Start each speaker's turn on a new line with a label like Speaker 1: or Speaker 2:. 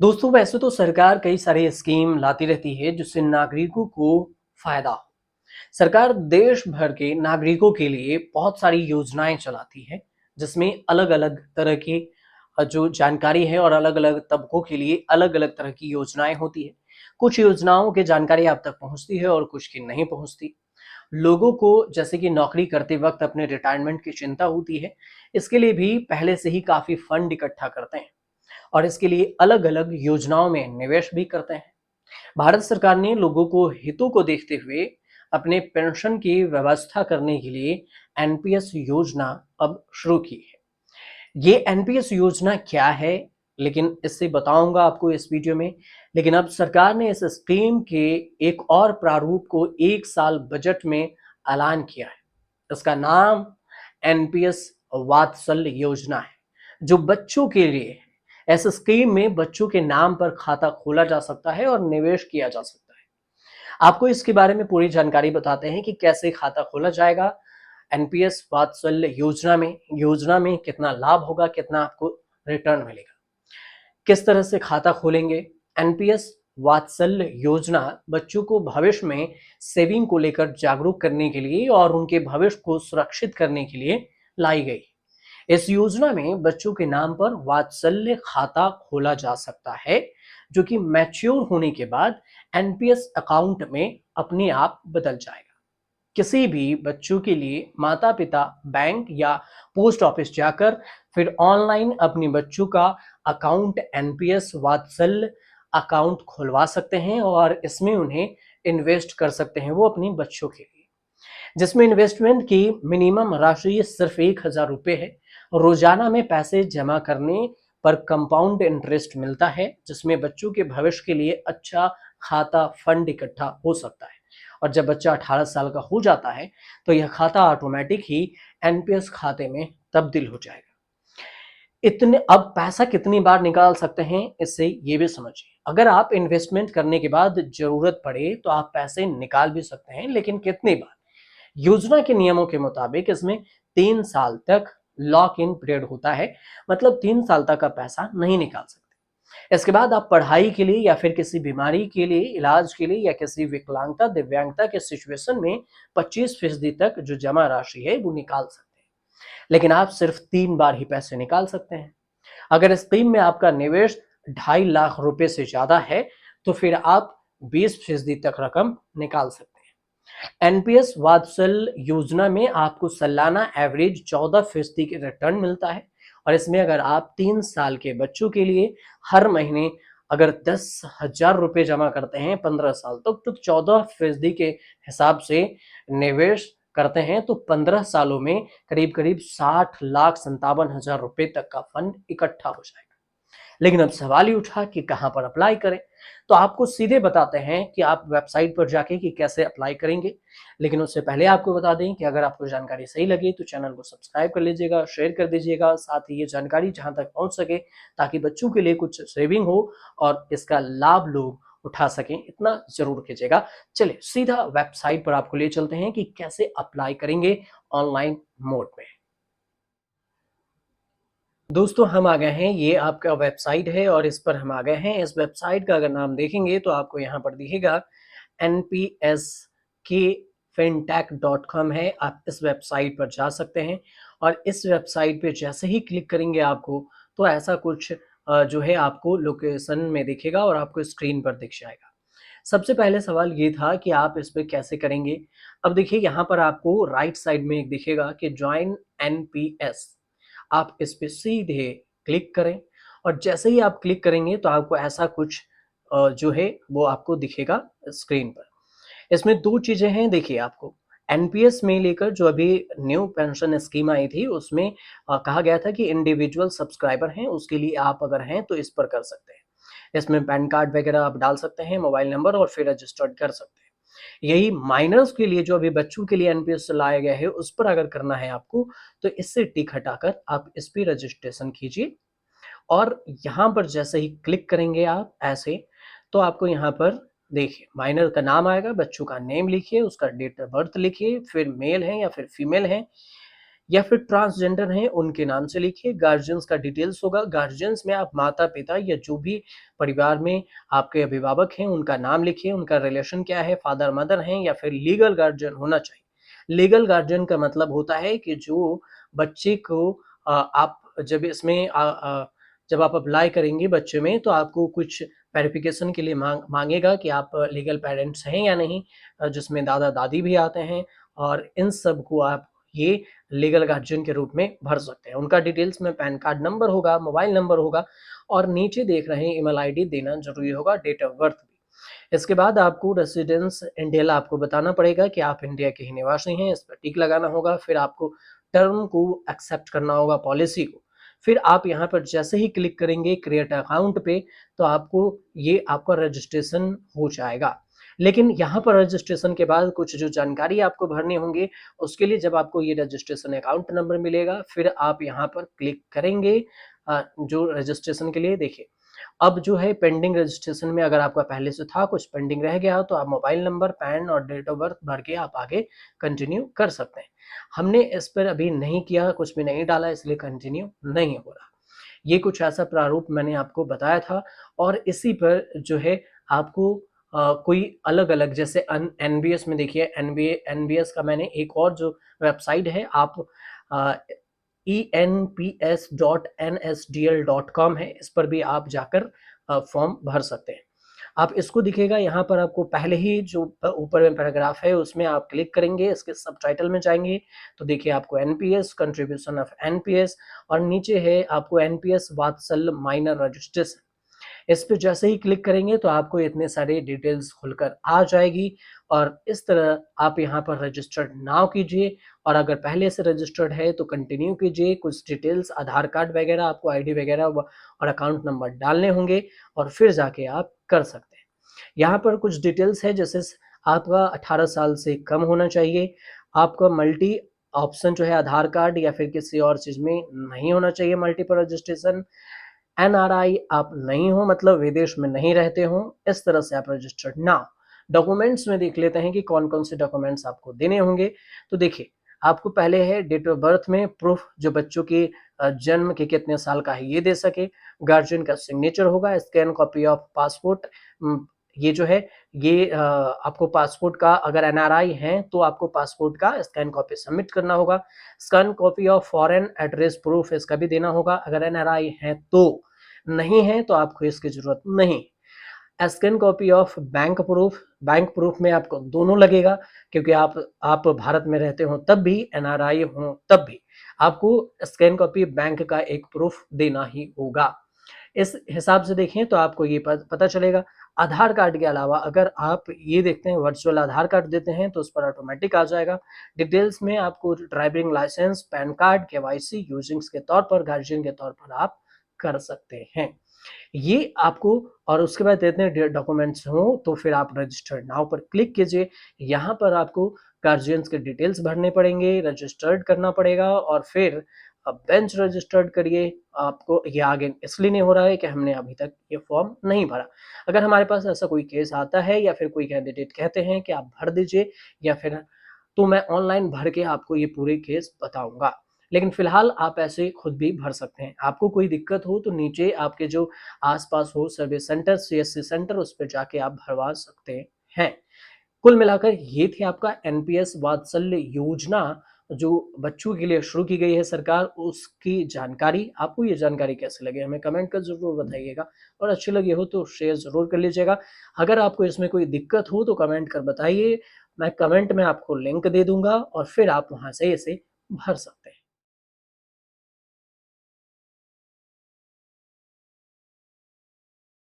Speaker 1: दोस्तों वैसे तो सरकार कई सारी स्कीम लाती रहती है जिससे नागरिकों को फायदा हो। सरकार देश भर के नागरिकों के लिए बहुत सारी योजनाएं चलाती है जिसमें अलग-अलग तरह की जो जानकारी है और अलग-अलग तबकों के लिए अलग-अलग तरह की योजनाएं होती है। कुछ योजनाओं की जानकारी आप तक पहुंचती है और कुछ की नहीं पहुंचती। लोगों को जैसे कि नौकरी करते वक्त अपने रिटायरमेंट की चिंता होती है, इसके लिए भी पहले से ही काफी फंड इकट्ठा करते हैं और इसके लिए अलग-अलग योजनाओं में निवेश भी करते हैं। भारत सरकार ने लोगों को हितों को देखते हुए अपने पेंशन की व्यवस्था करने के लिए एनपीएस योजना अब शुरू की है। ये एनपीएस योजना क्या है, लेकिन इससे बताऊंगा आपको इस वीडियो में। लेकिन अब सरकार ने इस स्कीम के एक और प्रारूप को 1 साल बजट में ऐलान किया है। इसका नाम एनपीएस वात्सल्य योजना है, जो बच्चों के लिए है। ऐसे स्कीम में बच्चों के नाम पर खाता खोला जा सकता है और निवेश किया जा सकता है। आपको इसके बारे में पूरी जानकारी बताते हैं कि कैसे खाता खोला जाएगा एनपीएस वात्सल्य योजना में कितना लाभ होगा, कितना आपको रिटर्न मिलेगा, किस तरह से खाता खोलेंगे। एनपीएस वात्सल्य योजना बच्चों को भविष्य में सेविंग को लेकर जागरूक करने के लिए और उनके भविष्य को सुरक्षित करने के लिए लाई गई। इस योजना में बच्चों के नाम पर वात्सल्य खाता खोला जा सकता है, जो कि मैच्योर होने के बाद एनपीएस अकाउंट में अपने आप बदल जाएगा। किसी भी बच्चों के लिए माता पिता बैंक या पोस्ट ऑफिस जाकर फिर ऑनलाइन अपने बच्चों का अकाउंट एनपीएस वात्सल्य अकाउंट खुलवा सकते हैं और इसमें उन्हें इन्वेस्ट कर सकते हैं वो अपने बच्चों के लिए, जिसमें इन्वेस्टमेंट की मिनिमम राशि सिर्फ 1,000 रुपये है। रोजाना में पैसे जमा करने पर कंपाउंड इंटरेस्ट मिलता है, जिसमें बच्चों के भविष्य के लिए अच्छा खाता फंड इकट्ठा हो सकता है। और जब बच्चा 18 साल का हो जाता है तो यह खाता ऑटोमेटिक ही एनपीएस खाते में तब्दील हो जाएगा। इतने अब पैसा कितनी बार निकाल सकते हैं, इससे ये भी समझिए। अगर आप इन्वेस्टमेंट करने के बाद जरूरत पड़े तो आप पैसे निकाल भी सकते हैं, लेकिन कितनी बार? योजना के नियमों के मुताबिक इसमें 3 साल तक लॉक इन पीरियड होता है, मतलब 3 साल तक आप पैसा नहीं निकाल सकते। इसके बाद आप पढ़ाई के लिए या फिर किसी बीमारी के लिए, इलाज के लिए या किसी विकलांगता दिव्यांगता के सिचुएशन में 25% तक जो जमा राशि है वो निकाल सकते हैं, लेकिन आप सिर्फ 3 बार ही पैसे निकाल सकते हैं। अगर स्कीम में आपका निवेश 2.5 लाख रुपए से ज्यादा है तो फिर आप 20% तक रकम निकाल सकते हैं। एनपीएस वात्सल योजना में आपको सालाना एवरेज 14% की रिटर्न मिलता है और इसमें अगर आप 3 साल के बच्चों के लिए हर महीने अगर 10,000 रुपये जमा करते हैं 15 साल तक तो 14% के हिसाब से निवेश करते हैं तो 15 सालों में करीब करीब 60,57,हजार रुपये तक का फंड इकट्ठा हो जाएगा। लेकिन अब सवाल ही उठा कि कहां पर अप्लाई करें। तो आपको सीधे बताते हैं कि आप वेबसाइट पर जाके कि कैसे अप्लाई करेंगे। लेकिन उससे पहले आपको बता दें कि अगर आपको जानकारी सही लगे तो चैनल को सब्सक्राइब कर लीजिएगा, शेयर कर दीजिएगा, साथ ही ये जानकारी जहां तक पहुंच सके ताकि बच्चों के लिए कुछ सेविंग हो और इसका लाभ लोग उठा सकें, इतना जरूर कीजिएगा। चलिए सीधा वेबसाइट पर आपको ले चलते हैं कि कैसे अप्लाई करेंगे ऑनलाइन मोड में। दोस्तों हम आ गए हैं, ये आपका वेबसाइट है और इस पर हम आ गए हैं। इस वेबसाइट का अगर नाम देखेंगे तो आपको यहाँ पर दिखेगा nps के fintech.com है। आप इस वेबसाइट पर जा सकते हैं और इस वेबसाइट पे जैसे ही क्लिक करेंगे आपको तो ऐसा कुछ जो है आपको लोकेशन में दिखेगा और आपको स्क्रीन पर दिख जाएगा। सबसे पहले सवाल ये था कि आप इस पे कैसे करेंगे। अब देखिए यहाँ पर आपको राइट साइड में एक दिखेगा कि ज्वाइन एनपीएस, आप इस पे सीधे क्लिक करें और जैसे ही आप क्लिक करेंगे तो आपको ऐसा कुछ जो है वो आपको दिखेगा स्क्रीन पर। इसमें दो चीजें हैं, देखिए आपको एनपीएस में लेकर जो अभी न्यू पेंशन स्कीम आई थी उसमें कहा गया था कि इंडिविजुअल सब्सक्राइबर हैं उसके लिए आप अगर हैं तो इस पर कर सकते हैं। इसमें पैन कार्ड वगैरह आप डाल सकते हैं, मोबाइल नंबर, और फिर रजिस्टर्ड कर सकते हैं। यही माइनर्स के लिए जो अभी बच्चों के लिए एनपीएस लाया गया है उस पर अगर करना है आपको तो इससे टिक हटाकर आप इस पर रजिस्ट्रेशन कीजिए और यहाँ पर जैसे ही क्लिक करेंगे आप ऐसे तो आपको यहाँ पर देखिए माइनर का नाम आएगा, बच्चों का नेम लिखिए, उसका डेट ऑफ बर्थ लिखिए, फिर मेल है या फिर फीमेल है। या फिर ट्रांसजेंडर हैं उनके नाम से लिखिए। गार्जियंस का डिटेल्स होगा, गार्जियंस में आप माता-पिता या जो भी परिवार में आपके अभिभावक हैं उनका नाम लिखिए, उनका रिलेशन क्या है, फादर-मदर हैं या फिर लीगल गार्जियन होना चाहिए। लीगल गार्जियन का मतलब होता है कि जो बच्चे को आप जब इसमें जब आप अप्लाई करेंगे बच्चे में तो आपको कुछ वेरिफिकेशन के लिए माँगेगा कि आप लीगल पेरेंट्स हैं या नहीं, जिसमें दादा-दादी भी आते हैं और इन सब को आप ये लीगल गार्जियन के रूप में भर सकते हैं। उनका डिटेल्स में पैन कार्ड नंबर होगा, मोबाइल नंबर होगा और नीचे देख रहे हैं ईमेल आईडी देना ज़रूरी होगा, डेट ऑफ बर्थ भी। इसके बाद आपको रेसिडेंस इंडिया आपको बताना पड़ेगा कि आप इंडिया के ही निवासी हैं, इस पर टिक लगाना होगा, फिर आपको टर्म को एक्सेप्ट करना होगा, पॉलिसी को। फिर आप यहाँ पर जैसे ही क्लिक करेंगे क्रिएट अकाउंट पे, तो आपको ये आपका रजिस्ट्रेशन हो जाएगा। लेकिन यहाँ पर रजिस्ट्रेशन के बाद कुछ जो जानकारी आपको भरनी होंगी, उसके लिए जब आपको ये रजिस्ट्रेशन अकाउंट नंबर मिलेगा, फिर आप यहाँ पर क्लिक करेंगे जो रजिस्ट्रेशन के लिए देखिए। अब जो है पेंडिंग रजिस्ट्रेशन में अगर आपका पहले से था, कुछ पेंडिंग रह गया हो, तो आप मोबाइल नंबर, पैन और डेट ऑफ बर्थ भर के आप आगे कंटिन्यू कर सकते हैं। हमने इस पर अभी नहीं किया, कुछ भी नहीं डाला इसलिए कंटिन्यू नहीं हो रहा। ये कुछ ऐसा प्रारूप मैंने आपको बताया था और इसी पर जो है आपको कोई अलग-अलग जैसे एनबीएस में देखिए एनबीएस का मैंने एक और जो वेबसाइट है आप अ, enps.nsdl.com है, इस पर भी आप जाकर फॉर्म भर सकते हैं। आप इसको दिखेगा यहाँ पर आपको पहले ही जो ऊपर में पैराग्राफ है उसमें आप क्लिक करेंगे, इसके सबटाइटल में जाएँगे तो देखिए आपको एनपीएस, कंट्रीब्यूशन ऑफ एनपीएस और नीचे है आपको एनपीएस वात्सल्य माइनर रजिस्ट्रेशन। इस पे जैसे ही क्लिक करेंगे तो आपको इतने सारे डिटेल्स खुलकर आ जाएगी और इस तरह आप यहाँ पर रजिस्टर्ड नाउ कीजिए और अगर पहले से रजिस्टर्ड है तो कंटिन्यू कीजिए। कुछ डिटेल्स आधार कार्ड वगैरह आपको आईडी वगैरह और अकाउंट नंबर डालने होंगे और फिर जाके आप कर सकते हैं। यहाँ पर कुछ डिटेल्स है जैसे आपका 18 साल से कम होना चाहिए, आपका मल्टी ऑप्शन जो है आधार कार्ड या फिर किसी और चीज़ में नहीं होना चाहिए मल्टीपल रजिस्ट्रेशन, एनआरआई आप नहीं हो मतलब विदेश में नहीं रहते हो, इस तरह से आप रजिस्टर्ड ना हो। डॉक्यूमेंट्स में देख लेते हैं कि कौन-कौन से डॉक्यूमेंट्स आपको देने होंगे। तो देखिए, आपको पहले है डेट ऑफ बर्थ में प्रूफ जो बच्चों के जन्म के कितने साल का है ये दे सके, गार्जियन का सिग्नेचर होगा, स्कैन कॉपी ऑफ पासपोर्ट ये जो है ये आपको पासपोर्ट का अगर एनआरआई हैं तो आपको पासपोर्ट का स्कैन कॉपी सबमिट करना होगा। Scan copy of foreign address proof इसका भी देना होगा अगर एनआरआई हैं तो, नहीं है तो आपको इसकी ज़रूरत नहीं। Scan copy of bank proof में आपको दोनों लगेगा क्योंकि आप भारत में रहते हो तब भी, एनआरआई हो तब भी, आपको स्कैन कॉपी बैंक का एक प्रूफ देना ही होगा। इस हिसाब से देखें तो आपको ये पता चलेगा। आधार कार्ड के अलावा अगर आप ये देखते हैं वर्चुअल आधार कार्ड देते हैं तो उस पर ऑटोमेटिक आ जाएगा। डिटेल्स में आपको driving licence, PAN card, KYC यूजिंग्स के तौर पर, गार्जियन के तौर पर आप कर सकते हैं। ये आपको और उसके बाद इतने डॉक्यूमेंट्स हों तो फिर आप रजिस्टर्ड नाउ पर क्लिक कीजिए। यहाँ पर आपको गार्जियंस के डिटेल्स भरने पड़ेंगे, रजिस्टर्ड करना पड़ेगा और फिर बेंच रजिस्टर्ड करिए। आपको ये आगे इसलिए नहीं हो रहा है कि हमने अभी तक ये फॉर्म नहीं भरा। अगर हमारे पास ऐसा कोई केस आता है या फिर कोई कैंडिडेट कहते हैं कि आप भर दीजिए या फिर तो मैं ऑनलाइन भर के आपको ये पूरे केस बताऊँगा। लेकिन फ़िलहाल आप ऐसे खुद भी भर सकते हैं। आपको कोई दिक्कत हो तो नीचे आपके जो आस-पास हो सर्विस सेंटर, सीएससी सेंटर उस पे जाके आप भरवा सकते हैं। कुल मिलाकर ये थी आपका एनपीएस वात्सल्य योजना जो बच्चों के लिए शुरू की गई है सरकार, उसकी जानकारी। आपको ये जानकारी कैसी लगी हमें कमेंट कर ज़रूर बताइएगा और अच्छी लगी हो तो शेयर ज़रूर कर लीजिएगा। अगर आपको इसमें कोई दिक्कत हो तो कमेंट कर बताइए, मैं कमेंट में आपको लिंक दे दूँगा और फिर आप वहाँ से इसे भर सकते हैं।